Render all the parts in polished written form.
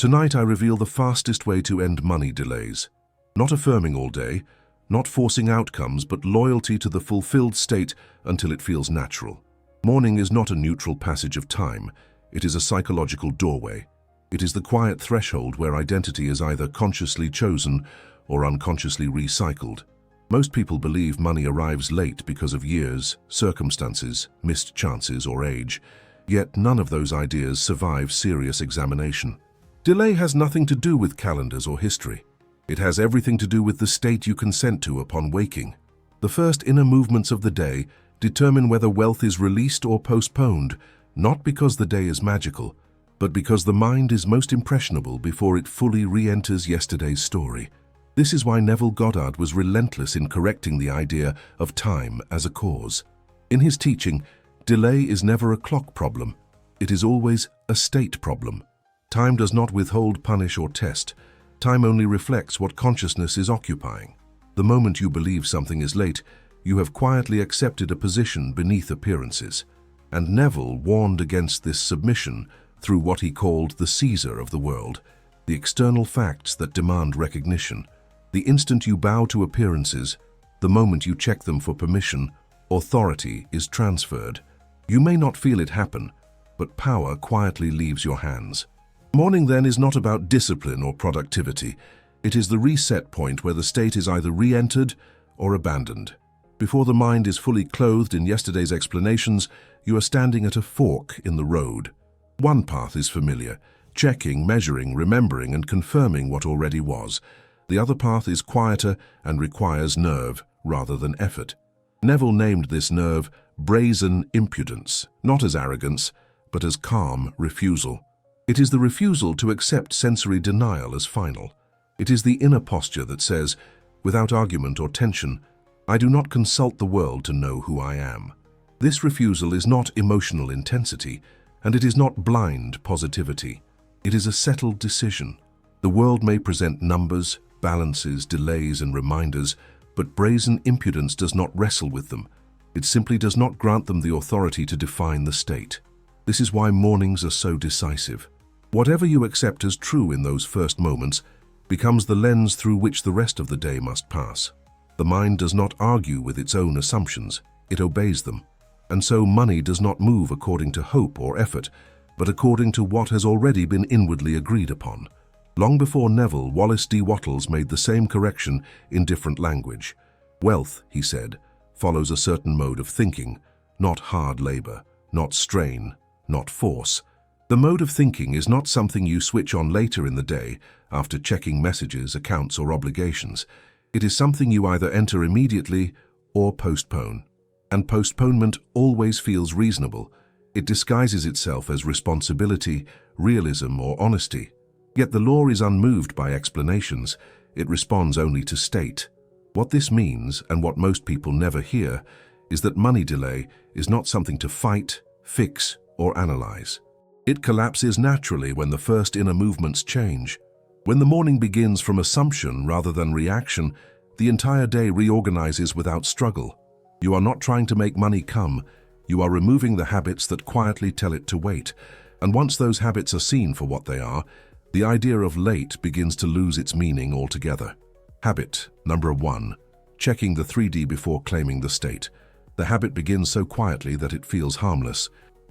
Tonight I reveal the fastest way to end money delays. Not affirming all day, not forcing outcomes, but loyalty to the fulfilled state until it feels natural. Morning is not a neutral passage of time. It is a psychological doorway. It is the quiet threshold where identity is either consciously chosen or unconsciously recycled. Most people believe money arrives late because of years, circumstances, missed chances, or age. Yet none of those ideas survive serious examination. Delay has nothing to do with calendars or history. It has everything to do with the state you consent to upon waking. The first inner movements of the day determine whether wealth is released or postponed, not because the day is magical, but because the mind is most impressionable before it fully re-enters yesterday's story. This is why Neville Goddard was relentless in correcting the idea of time as a cause. In his teaching, delay is never a clock problem. It is always a state problem. Time does not withhold, punish, or test. Time only reflects what consciousness is occupying. The moment you believe something is late, you have quietly accepted a position beneath appearances. And Neville warned against this submission through what he called the Caesar of the world, the external facts that demand recognition. The instant you bow to appearances, the moment you check them for permission, authority is transferred. You may not feel it happen, but power quietly leaves your hands. Morning then is not about discipline or productivity. It is the reset point where the state is either re-entered or abandoned. Before the mind is fully clothed in yesterday's explanations, you are standing at a fork in the road. One path is familiar, checking, measuring, remembering, and confirming what already was. The other path is quieter and requires nerve rather than effort. Neville named this nerve brazen impudence, not as arrogance, but as calm refusal. It is the refusal to accept sensory denial as final. It is the inner posture that says, without argument or tension, I do not consult the world to know who I am. This refusal is not emotional intensity, and it is not blind positivity. It is a settled decision. The world may present numbers, balances, delays, and reminders, but brazen impudence does not wrestle with them. It simply does not grant them the authority to define the state. This is why mornings are so decisive. Whatever you accept as true in those first moments becomes the lens through which the rest of the day must pass. The mind does not argue with its own assumptions, it obeys them. And so money does not move according to hope or effort, but according to what has already been inwardly agreed upon. Long before Neville, Wallace D. Wattles made the same correction in different language. Wealth, he said, follows a certain mode of thinking, not hard labor, not strain, not force. The mode of thinking is not something you switch on later in the day after checking messages, accounts, or obligations. It is something you either enter immediately or postpone. And postponement always feels reasonable. It disguises itself as responsibility, realism, or honesty. Yet the law is unmoved by explanations. It responds only to state. What this means, and what most people never hear, is that money delay is not something to fight, fix, or analyze. It collapses naturally when the first inner movements change. When the morning begins from assumption rather than reaction, the entire day reorganizes without struggle. You are not trying to make money come. You are removing the habits that quietly tell it to wait. And once those habits are seen for what they are, the idea of late begins to lose its meaning altogether. Habit number 1. Checking the 3D before claiming the state. The habit begins so quietly that it feels harmless.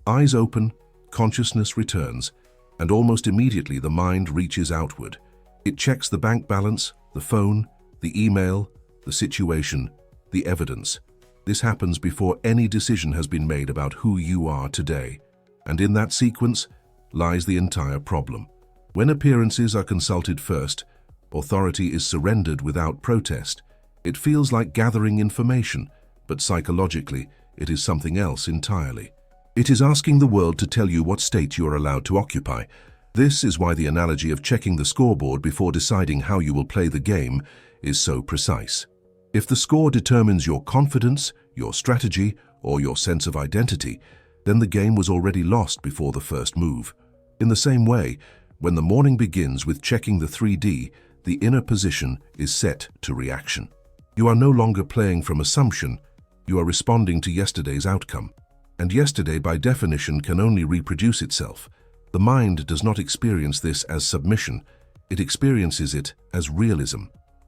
Eyes open, consciousness returns, and almost immediately the mind reaches outward. It checks the bank balance, the phone, the email, the situation, the evidence. This happens before any decision has been made about who you are today. And in that sequence lies the entire problem. When appearances are consulted first, authority is surrendered without protest. It feels like gathering information, but psychologically, it is something else entirely. It is asking the world to tell you what state you are allowed to occupy. This is why the analogy of checking the scoreboard before deciding how you will play the game is so precise. If the score determines your confidence, your strategy, or your sense of identity, then the game was already lost before the first move. In the same way, when the morning begins with checking the 3D, the inner position is set to reaction. You are no longer playing from assumption, you are responding to yesterday's outcome. And yesterday, by definition, can only reproduce itself. The mind does not experience this as submission, it experiences it as realism.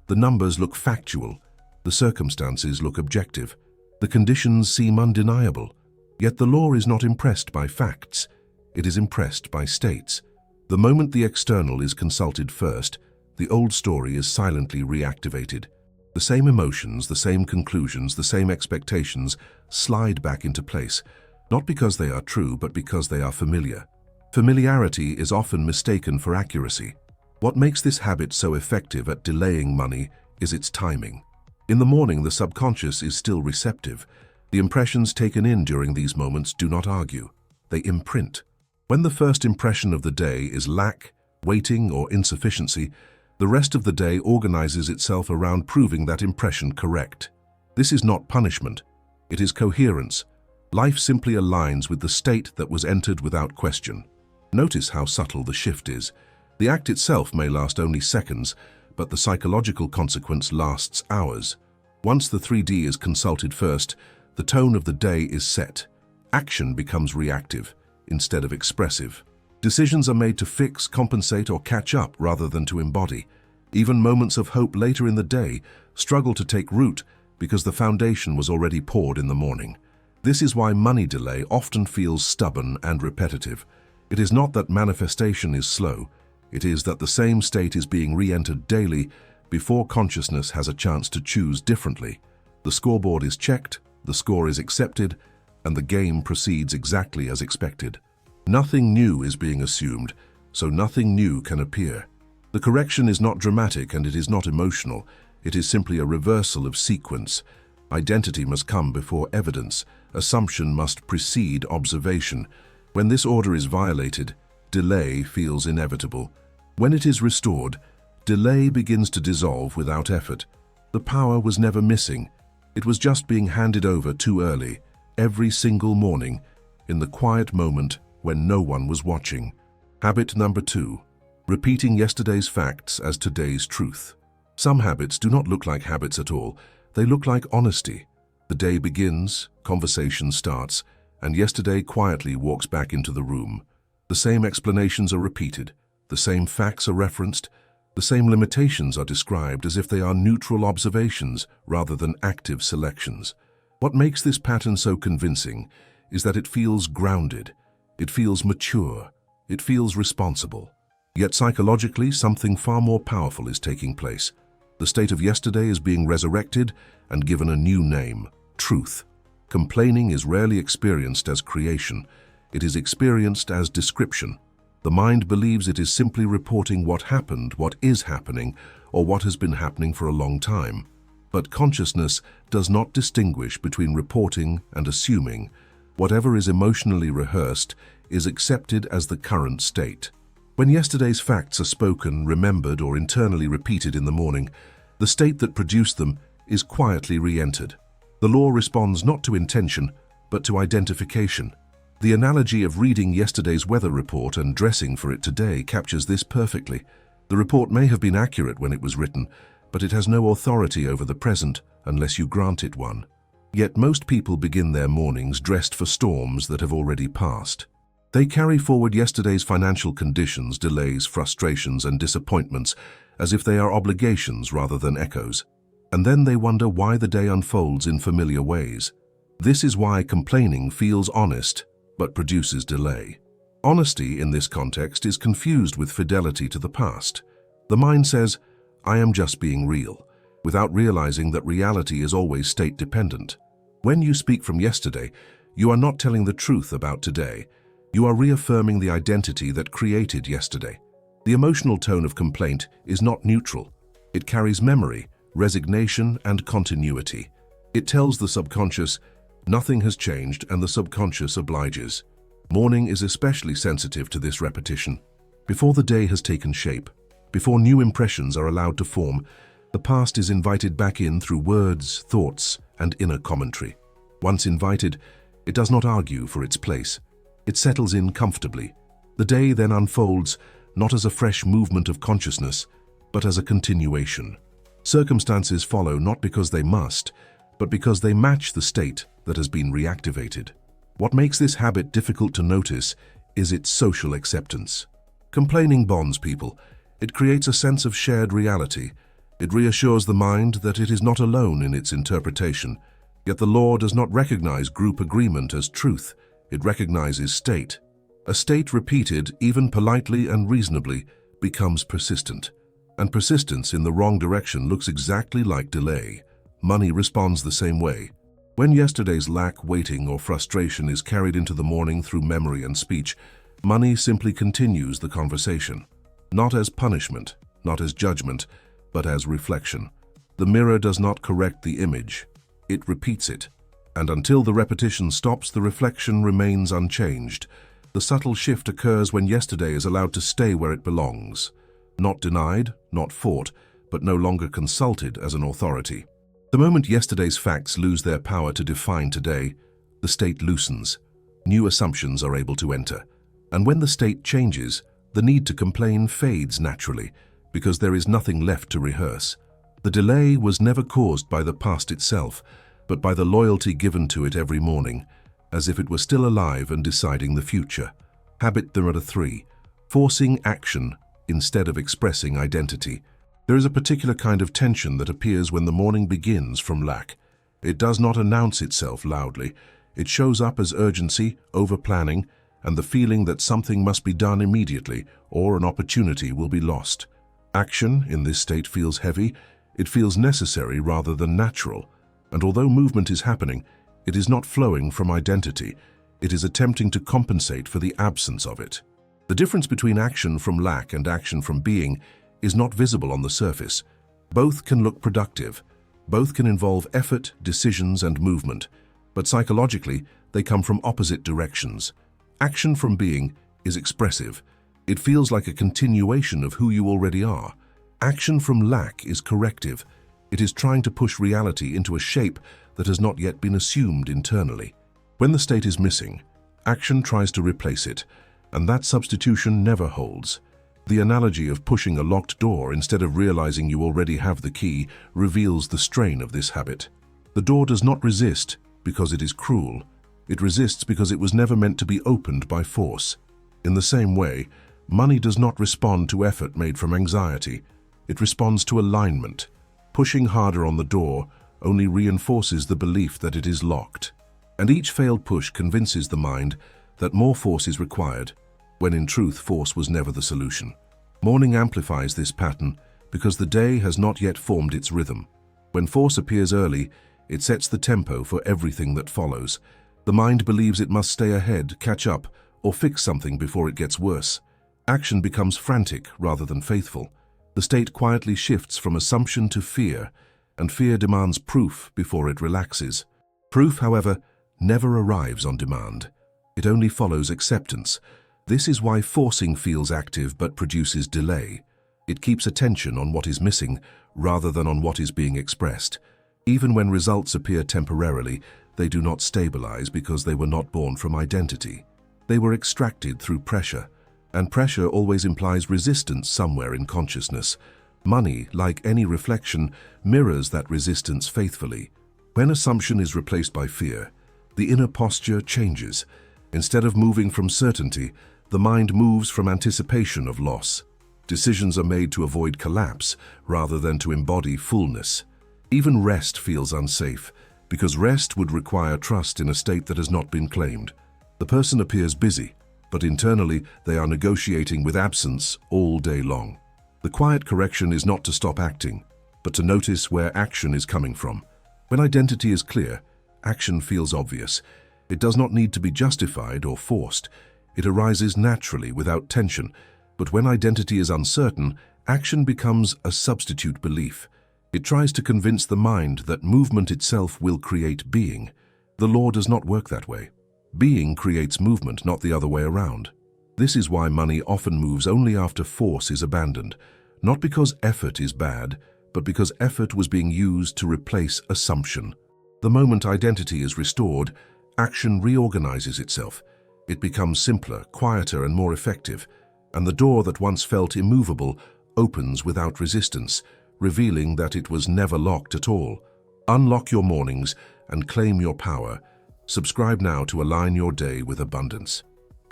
The numbers look factual, the circumstances look objective, the conditions seem undeniable. Yet the law is not impressed by facts, it is impressed by states. The moment the external is consulted first, the old story is silently reactivated. The same emotions, the same conclusions, the same expectations slide back into place, not because they are true, but because they are familiar. Familiarity is often mistaken for accuracy. What makes this habit so effective at delaying money is its timing. In the morning, the subconscious is still receptive. The impressions taken in during these moments do not argue. They imprint. When the first impression of the day is lack, waiting, or insufficiency, the rest of the day organizes itself around proving that impression correct. This is not punishment. It is coherence. Life simply aligns with the state that was entered without question. Notice how subtle the shift is. The act itself may last only seconds, but the psychological consequence lasts hours. Once the 3D is consulted first, the tone of the day is set. Action becomes reactive instead of expressive. Decisions are made to fix, compensate, or catch up rather than to embody. Even moments of hope later in the day struggle to take root because the foundation was already poured in the morning. This is why money delay often feels stubborn and repetitive. It is not that manifestation is slow, it is that the same state is being re-entered daily before consciousness has a chance to choose differently. The scoreboard is checked, the score is accepted, and the game proceeds exactly as expected. Nothing new is being assumed, so nothing new can appear. The correction is not dramatic and it is not emotional. It is simply a reversal of sequence. Identity must come before evidence. Assumption must precede observation. When this order is violated, delay feels inevitable. When it is restored, delay begins to dissolve without effort. The power was never missing. It was just being handed over too early, every single morning, in the quiet moment when no one was watching. Habit number 2. Repeating yesterday's facts as today's truth. Some habits do not look like habits at all. They look like honesty. The day begins, conversation starts, and yesterday quietly walks back into the room. The same explanations are repeated, the same facts are referenced, the same limitations are described as if they are neutral observations rather than active selections. What makes this pattern so convincing is that it feels grounded, it feels mature, it feels responsible. Yet psychologically, something far more powerful is taking place. The state of yesterday is being resurrected and given a new name: truth. Complaining is rarely experienced as creation. It is experienced as description. The mind believes it is simply reporting what happened, what is happening, or what has been happening for a long time. But consciousness does not distinguish between reporting and assuming. Whatever is emotionally rehearsed is accepted as the current state. When yesterday's facts are spoken, remembered, or internally repeated in the morning, the state that produced them is quietly re-entered. The law responds not to intention, but to identification. The analogy of reading yesterday's weather report and dressing for it today captures this perfectly. The report may have been accurate when it was written, but it has no authority over the present unless you grant it one. Yet most people begin their mornings dressed for storms that have already passed. They carry forward yesterday's financial conditions, delays, frustrations, and disappointments as if they are obligations rather than echoes. And then they wonder why the day unfolds in familiar ways. This is why complaining feels honest, but produces delay. Honesty in this context is confused with fidelity to the past. The mind says, "I am just being real," without realizing that reality is always state-dependent. When you speak from yesterday, you are not telling the truth about today. You are reaffirming the identity that created yesterday. The emotional tone of complaint is not neutral. It carries memory, resignation, and continuity. It tells the subconscious, nothing has changed, and the subconscious obliges. Morning is especially sensitive to this repetition. Before the day has taken shape, before new impressions are allowed to form, the past is invited back in through words, thoughts, and inner commentary. Once invited, it does not argue for its place. It settles in comfortably. The day then unfolds not as a fresh movement of consciousness, but as a continuation. Circumstances follow not because they must, but because they match the state that has been reactivated. What makes this habit difficult to notice is its social acceptance. Complaining bonds people. It creates a sense of shared reality. It reassures the mind that it is not alone in its interpretation. Yet the law does not recognize group agreement as truth. It recognizes state. A state repeated, even politely and reasonably, becomes persistent. And persistence in the wrong direction looks exactly like delay. Money responds the same way. When yesterday's lack, waiting, or frustration is carried into the morning through memory and speech, money simply continues the conversation. Not as punishment, not as judgment, but as reflection. The mirror does not correct the image. It repeats it. And until the repetition stops, the reflection remains unchanged. The subtle shift occurs when yesterday is allowed to stay where it belongs. Not denied, not fought, but no longer consulted as an authority. The moment yesterday's facts lose their power to define today, the state loosens. New assumptions are able to enter. And when the state changes, the need to complain fades naturally, because there is nothing left to rehearse. The delay was never caused by the past itself, but by the loyalty given to it every morning, as if it were still alive and deciding the future. Habit number 3, forcing action instead of expressing identity. There is a particular kind of tension that appears when the morning begins from lack. It does not announce itself loudly. It shows up as urgency, over-planning, and the feeling that something must be done immediately or an opportunity will be lost. Action in this state feels heavy. It feels necessary rather than natural. And although movement is happening, it is not flowing from identity. It is attempting to compensate for the absence of it. The difference between action from lack and action from being is not visible on the surface. Both can look productive. Both can involve effort, decisions, and movement. But psychologically, they come from opposite directions. Action from being is expressive. It feels like a continuation of who you already are. Action from lack is corrective. It is trying to push reality into a shape that has not yet been assumed internally. When the state is missing, action tries to replace it, and that substitution never holds. The analogy of pushing a locked door instead of realizing you already have the key reveals the strain of this habit. The door does not resist because it is cruel. It resists because it was never meant to be opened by force. In the same way, money does not respond to effort made from anxiety. It responds to alignment. Pushing harder on the door only reinforces the belief that it is locked. And each failed push convinces the mind that more force is required, when in truth force was never the solution. Morning amplifies this pattern because the day has not yet formed its rhythm. When force appears early, it sets the tempo for everything that follows. The mind believes it must stay ahead, catch up, or fix something before it gets worse. Action becomes frantic rather than faithful. The state quietly shifts from assumption to fear, and fear demands proof before it relaxes. Proof, however, never arrives on demand. It only follows acceptance. This is why forcing feels active but produces delay. It keeps attention on what is missing rather than on what is being expressed. Even when results appear temporarily, they do not stabilize because they were not born from identity. They were extracted through pressure, and pressure always implies resistance somewhere in consciousness. Money, like any reflection, mirrors that resistance faithfully. When assumption is replaced by fear, the inner posture changes. Instead of moving from certainty, the mind moves from anticipation of loss. Decisions are made to avoid collapse rather than to embody fullness. Even rest feels unsafe, because rest would require trust in a state that has not been claimed. The person appears busy, but internally they are negotiating with absence all day long. The quiet correction is not to stop acting, but to notice where action is coming from. When identity is clear, action feels obvious. It does not need to be justified or forced. It arises naturally without tension. But when identity is uncertain, action becomes a substitute belief. It tries to convince the mind that movement itself will create being. The law does not work that way. Being creates movement, not the other way around. This is why money often moves only after force is abandoned, not because effort is bad, but because effort was being used to replace assumption. The moment identity is restored, action reorganizes itself. It becomes simpler, quieter, and more effective, and the door that once felt immovable opens without resistance, revealing that it was never locked at all. Unlock your mornings and claim your power. Subscribe now to align your day with abundance.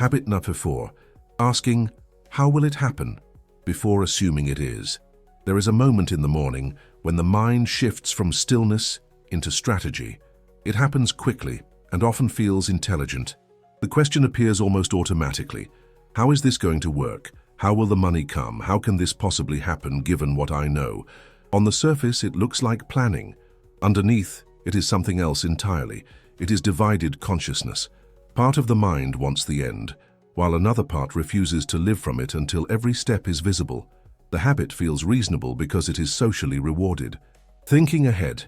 Habit number 4. Asking, how will it happen? Before assuming it is. There is a moment in the morning when the mind shifts from stillness into strategy. It happens quickly and often feels intelligent. The question appears almost automatically. How is this going to work? How will the money come? How can this possibly happen given what I know? On the surface, it looks like planning. Underneath, it is something else entirely. It is divided consciousness. Part of the mind wants the end, while another part refuses to live from it until every step is visible. The habit feels reasonable because it is socially rewarded. Thinking ahead,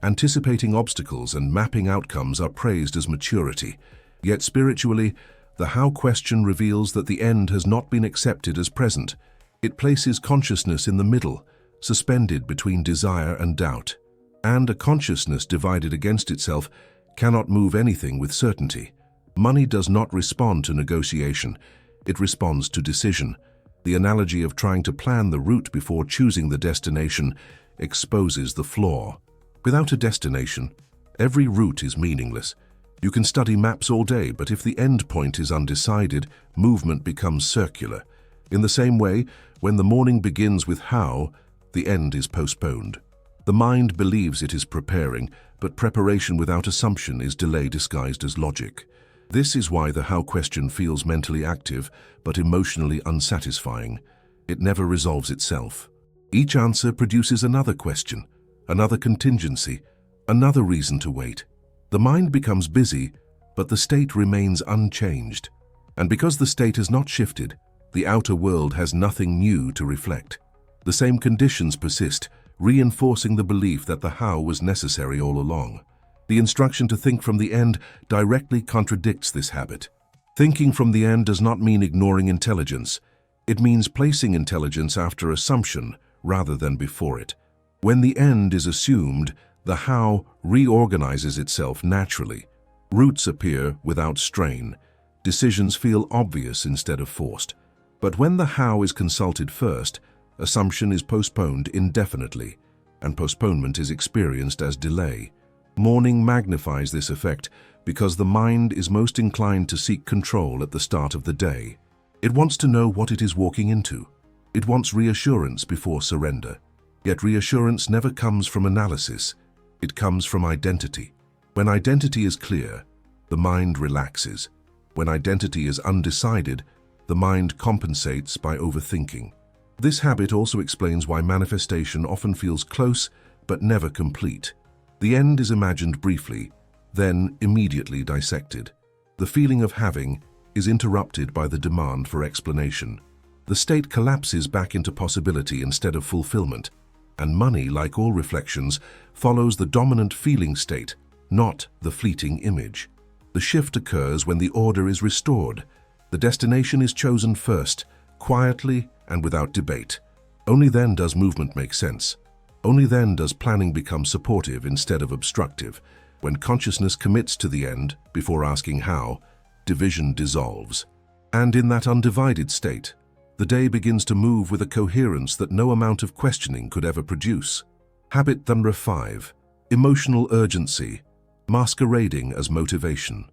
anticipating obstacles and mapping outcomes are praised as maturity. Yet spiritually, the how question reveals that the end has not been accepted as present. It places consciousness in the middle, suspended between desire and doubt. And a consciousness divided against itself cannot move anything with certainty. Money does not respond to negotiation, it responds to decision. The analogy of trying to plan the route before choosing the destination exposes the flaw. Without a destination, every route is meaningless. You can study maps all day, but if the end point is undecided, movement becomes circular. In the same way, when the morning begins with how, the end is postponed. The mind believes it is preparing, but preparation without assumption is delay disguised as logic. This is why the how question feels mentally active, but emotionally unsatisfying. It never resolves itself. Each answer produces another question, another contingency, another reason to wait. The mind becomes busy, but the state remains unchanged. And because the state has not shifted, the outer world has nothing new to reflect. The same conditions persist, reinforcing the belief that the how was necessary all along. The instruction to think from the end directly contradicts this habit. Thinking from the end does not mean ignoring intelligence. It means placing intelligence after assumption rather than before it. When the end is assumed, the how reorganizes itself naturally. Routes appear without strain. Decisions feel obvious instead of forced. But when the how is consulted first, assumption is postponed indefinitely, and postponement is experienced as delay. Morning magnifies this effect because the mind is most inclined to seek control at the start of the day. It wants to know what it is walking into. It wants reassurance before surrender. Yet reassurance never comes from analysis. It comes from identity. When identity is clear, the mind relaxes. When identity is undecided, the mind compensates by overthinking. This habit also explains why manifestation often feels close but never complete. The end is imagined briefly, then immediately dissected. The feeling of having is interrupted by the demand for explanation. The state collapses back into possibility instead of fulfillment, and money, like all reflections, follows the dominant feeling state, not the fleeting image. The shift occurs when the order is restored. The destination is chosen first, quietly and without debate. Only then does movement make sense. Only then does planning become supportive instead of obstructive. When consciousness commits to the end before asking how, division dissolves. And in that undivided state, the day begins to move with a coherence that no amount of questioning could ever produce. Habit number 5. Emotional urgency, masquerading as motivation.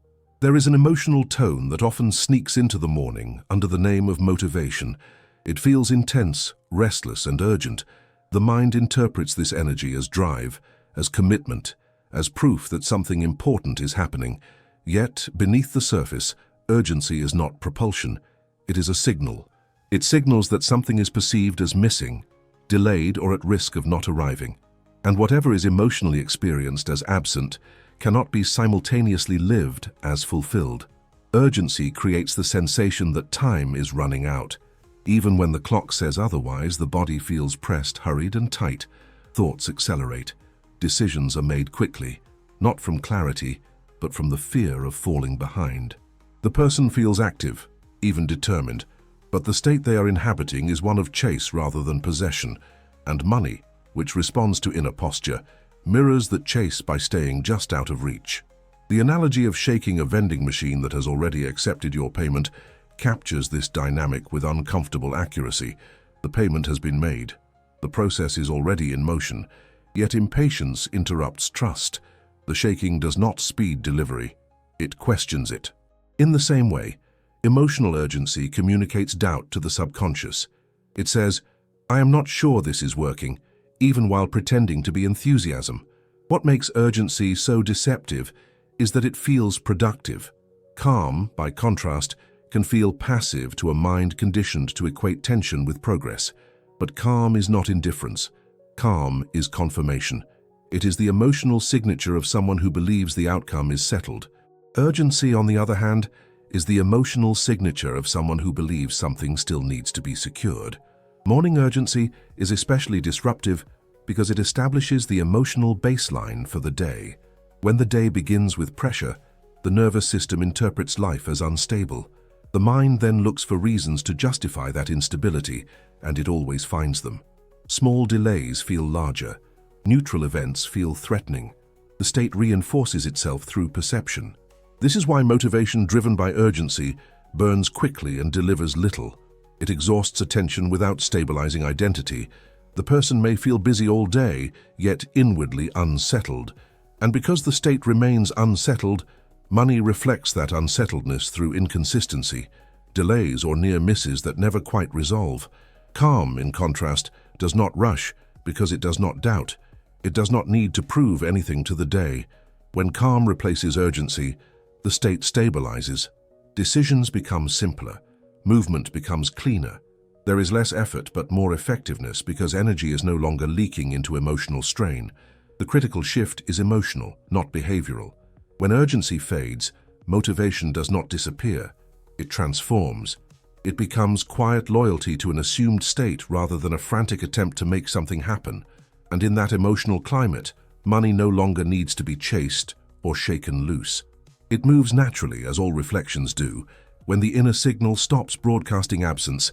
There is an emotional tone that often sneaks into the morning under the name of motivation. It feels intense, restless, and urgent. The mind interprets this energy as drive, as commitment, as proof that something important is happening. Yet, beneath the surface, urgency is not propulsion. It is a signal. It signals that something is perceived as missing, delayed, or at risk of not arriving. And whatever is emotionally experienced as absent cannot be simultaneously lived as fulfilled. Urgency creates the sensation that time is running out. Even when the clock says otherwise, the body feels pressed, hurried, and tight. Thoughts accelerate. Decisions are made quickly, not from clarity, but from the fear of falling behind. The person feels active, even determined, but the state they are inhabiting is one of chase rather than possession, and money, which responds to inner posture, mirrors that chase by staying just out of reach. The analogy of shaking a vending machine that has already accepted your payment captures this dynamic with uncomfortable accuracy. The payment has been made. The process is already in motion, yet impatience interrupts trust. The shaking does not speed delivery, it questions it. In the same way, Emotional urgency communicates doubt to the subconscious. It says, "I am not sure this is working," even while pretending to be enthusiasm. What makes urgency so deceptive is that it feels productive. Calm, by contrast, can feel passive to a mind conditioned to equate tension with progress. But calm is not indifference. Calm is confirmation. It is the emotional signature of someone who believes the outcome is settled. Urgency, on the other hand, is the emotional signature of someone who believes something still needs to be secured. Morning urgency is especially disruptive because it establishes the emotional baseline for the day. When the day begins with pressure, the nervous system interprets life as unstable. The mind then looks for reasons to justify that instability, and it always finds them. Small delays feel larger. Neutral events feel threatening. The state reinforces itself through perception. This is why motivation driven by urgency burns quickly and delivers little. It exhausts attention without stabilizing identity. The person may feel busy all day, yet inwardly unsettled. And because the state remains unsettled, money reflects that unsettledness through inconsistency, delays or near misses that never quite resolve. Calm, in contrast, does not rush because it does not doubt. It does not need to prove anything to the day. When calm replaces urgency, the state stabilizes. Decisions become simpler. Movement becomes cleaner. There is less effort but more effectiveness because energy is no longer leaking into emotional strain. The critical shift is emotional, not behavioral. When urgency fades, motivation does not disappear. It transforms. It becomes quiet loyalty to an assumed state rather than a frantic attempt to make something happen. And in that emotional climate, money no longer needs to be chased or shaken loose. It moves naturally, as all reflections do, when the inner signal stops broadcasting absence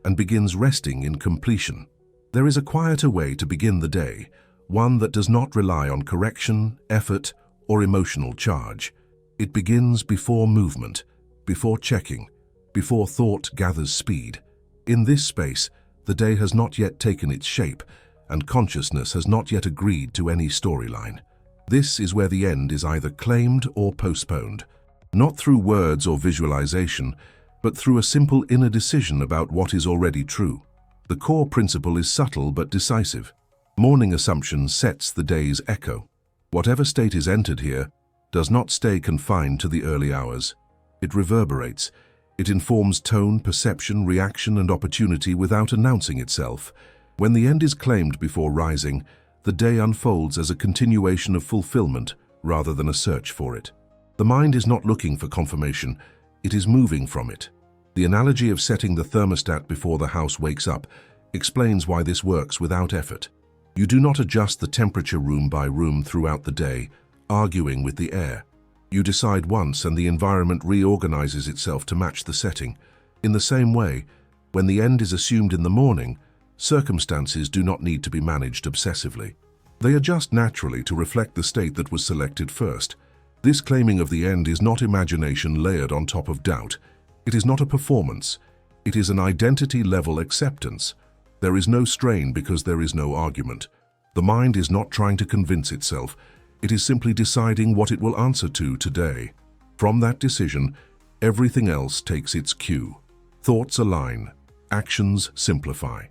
and begins resting in completion. There is a quieter way to begin the day, one that does not rely on correction, effort, or emotional charge. It begins before movement, before checking, before thought gathers speed. In this space, the day has not yet taken its shape, and consciousness has not yet agreed to any storyline. This is where the end is either claimed or postponed, not through words or visualization, but through a simple inner decision about what is already true. The core principle is subtle but decisive. Morning assumption sets the day's echo. Whatever state is entered here does not stay confined to the early hours. It reverberates. It informs tone, perception, reaction, and opportunity without announcing itself. When the end is claimed before rising, the day unfolds as a continuation of fulfillment rather than a search for it. The mind is not looking for confirmation, it is moving from it. The analogy of setting the thermostat before the house wakes up explains why this works without effort. You do not adjust the temperature room by room throughout the day, arguing with the air. You decide once and the environment reorganizes itself to match the setting. In the same way, when the end is assumed in the morning, circumstances do not need to be managed obsessively. They adjust naturally to reflect the state that was selected first. This claiming of the end is not imagination layered on top of doubt. It is not a performance. It is an identity-level acceptance. There is no strain because there is no argument. The mind is not trying to convince itself. It is simply deciding what it will answer to today. From that decision, everything else takes its cue. Thoughts align. Actions simplify.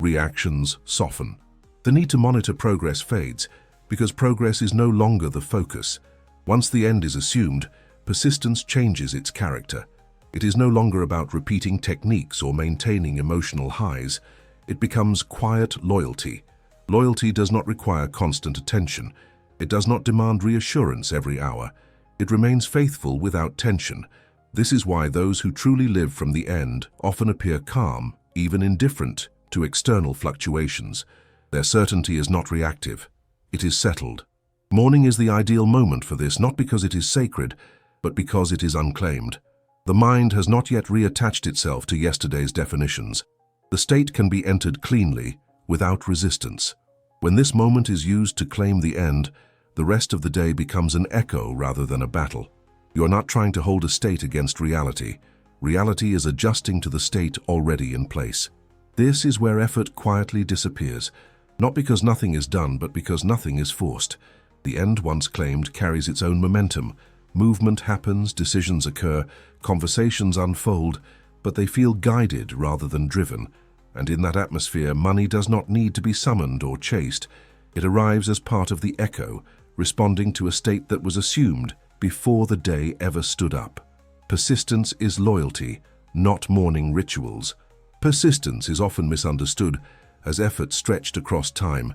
Reactions soften. The need to monitor progress fades because progress is no longer the focus. Once the end is assumed, persistence changes its character. It is no longer about repeating techniques or maintaining emotional highs. It becomes quiet loyalty. Loyalty does not require constant attention. It does not demand reassurance every hour. It remains faithful without tension. This is why those who truly live from the end often appear calm, even indifferent to external fluctuations. Their certainty is not reactive. It is settled. Morning is the ideal moment for this, not because it is sacred, but because it is unclaimed. The mind has not yet reattached itself to yesterday's definitions. The state can be entered cleanly, without resistance. When this moment is used to claim the end, the rest of the day becomes an echo rather than a battle. You are not trying to hold a state against reality. Reality is adjusting to the state already in place. This is where effort quietly disappears, not because nothing is done, but because nothing is forced. The end once claimed carries its own momentum. Movement happens, decisions occur, conversations unfold, but they feel guided rather than driven. And in that atmosphere, money does not need to be summoned or chased. It arrives as part of the echo, responding to a state that was assumed before the day ever stood up. Persistence is loyalty, not morning rituals. Persistence is often misunderstood as effort stretched across time,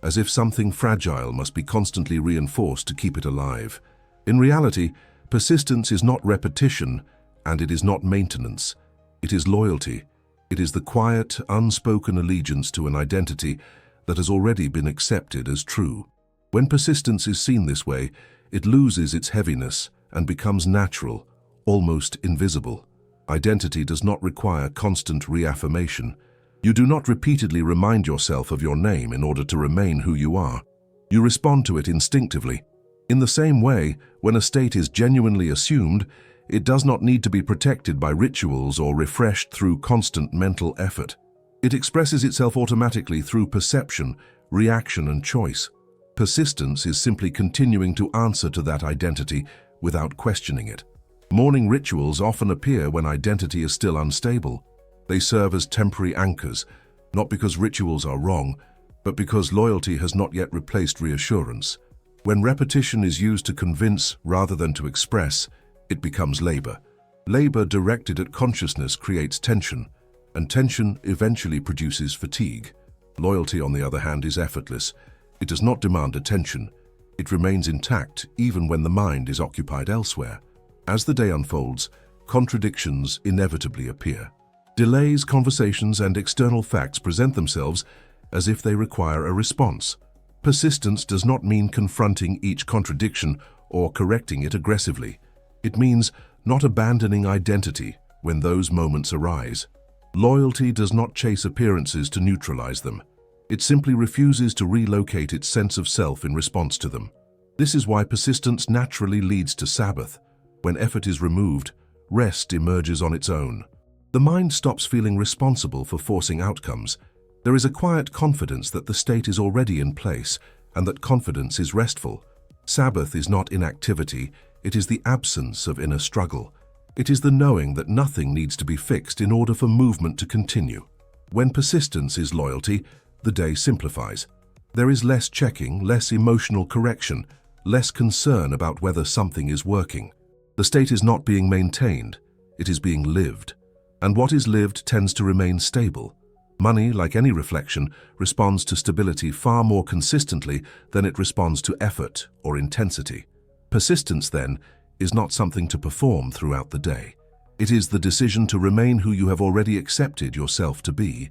as if something fragile must be constantly reinforced to keep it alive. In reality, persistence is not repetition, and it is not maintenance. It is loyalty. It is the quiet, unspoken allegiance to an identity that has already been accepted as true. When persistence is seen this way, it loses its heaviness and becomes natural, almost invisible. Identity does not require constant reaffirmation. You do not repeatedly remind yourself of your name in order to remain who you are. You respond to it instinctively. In the same way, when a state is genuinely assumed, it does not need to be protected by rituals or refreshed through constant mental effort. It expresses itself automatically through perception, reaction, and choice. Persistence is simply continuing to answer to that identity without questioning it. Morning rituals often appear when identity is still unstable. They serve as temporary anchors, not because rituals are wrong, but because loyalty has not yet replaced reassurance. When repetition is used to convince rather than to express, it becomes labor. Labor directed at consciousness creates tension, and tension eventually produces fatigue. Loyalty, on the other hand, is effortless. It does not demand attention. It remains intact even when the mind is occupied elsewhere. As the day unfolds, contradictions inevitably appear. Delays, conversations, and external facts present themselves as if they require a response. Persistence does not mean confronting each contradiction or correcting it aggressively. It means not abandoning identity when those moments arise. Loyalty does not chase appearances to neutralize them. It simply refuses to relocate its sense of self in response to them. This is why persistence naturally leads to Sabbath. When effort is removed, rest emerges on its own. The mind stops feeling responsible for forcing outcomes. There is a quiet confidence that the state is already in place, and that confidence is restful. Sabbath is not inactivity, it is the absence of inner struggle. It is the knowing that nothing needs to be fixed in order for movement to continue. When persistence is loyalty, the day simplifies. There is less checking, less emotional correction, less concern about whether something is working. The state is not being maintained, it is being lived. And what is lived tends to remain stable. Money, like any reflection, responds to stability far more consistently than it responds to effort or intensity. Persistence, then, is not something to perform throughout the day. It is the decision to remain who you have already accepted yourself to be.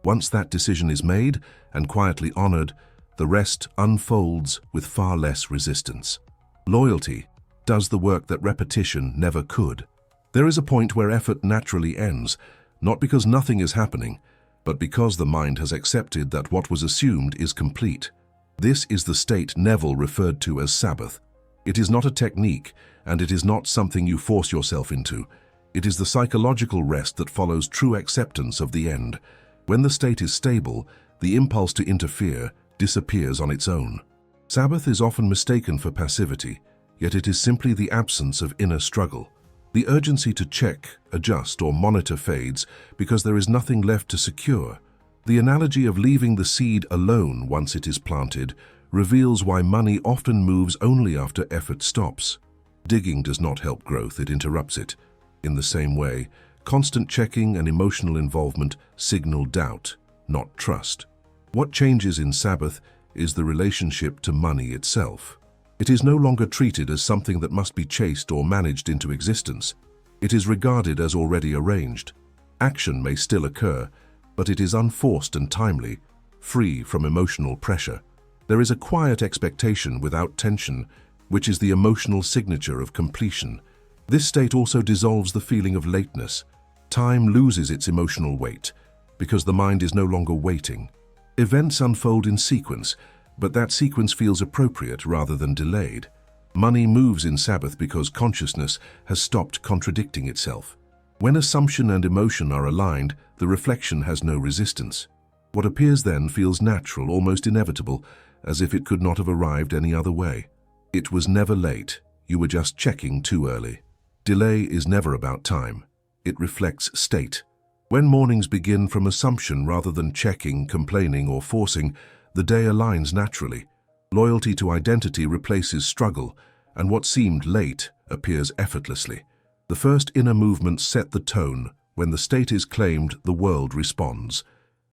Once that decision is made and quietly honored, the rest unfolds with far less resistance. Loyalty does the work that repetition never could. There is a point where effort naturally ends, not because nothing is happening, but because the mind has accepted that what was assumed is complete. This is the state Neville referred to as Sabbath. It is not a technique, and it is not something you force yourself into. It is the psychological rest that follows true acceptance of the end. When the state is stable, the impulse to interfere disappears on its own. Sabbath is often mistaken for passivity, yet it is simply the absence of inner struggle. The urgency to check, adjust, or monitor fades because there is nothing left to secure. The analogy of leaving the seed alone once it is planted reveals why money often moves only after effort stops. Digging does not help growth, it interrupts it. In the same way, constant checking and emotional involvement signal doubt, not trust. What changes in Sabbath is the relationship to money itself. It is no longer treated as something that must be chased or managed into existence. It is regarded as already arranged. Action may still occur, but it is unforced and timely, free from emotional pressure. There is a quiet expectation without tension, which is the emotional signature of completion. This state also dissolves the feeling of lateness. Time loses its emotional weight, because the mind is no longer waiting. Events unfold in sequence, but that sequence feels appropriate rather than delayed. Money moves in Sabbath because consciousness has stopped contradicting itself. When assumption and emotion are aligned, the reflection has no resistance. What appears then feels natural, almost inevitable, as if it could not have arrived any other way. It was never late, You were just checking too early. Delay is never about time. It reflects state. When mornings begin from assumption rather than checking, complaining, or forcing, the day aligns naturally. Loyalty to identity replaces struggle, and what seemed late appears effortlessly. The first inner movements set the tone. When the state is claimed, the world responds.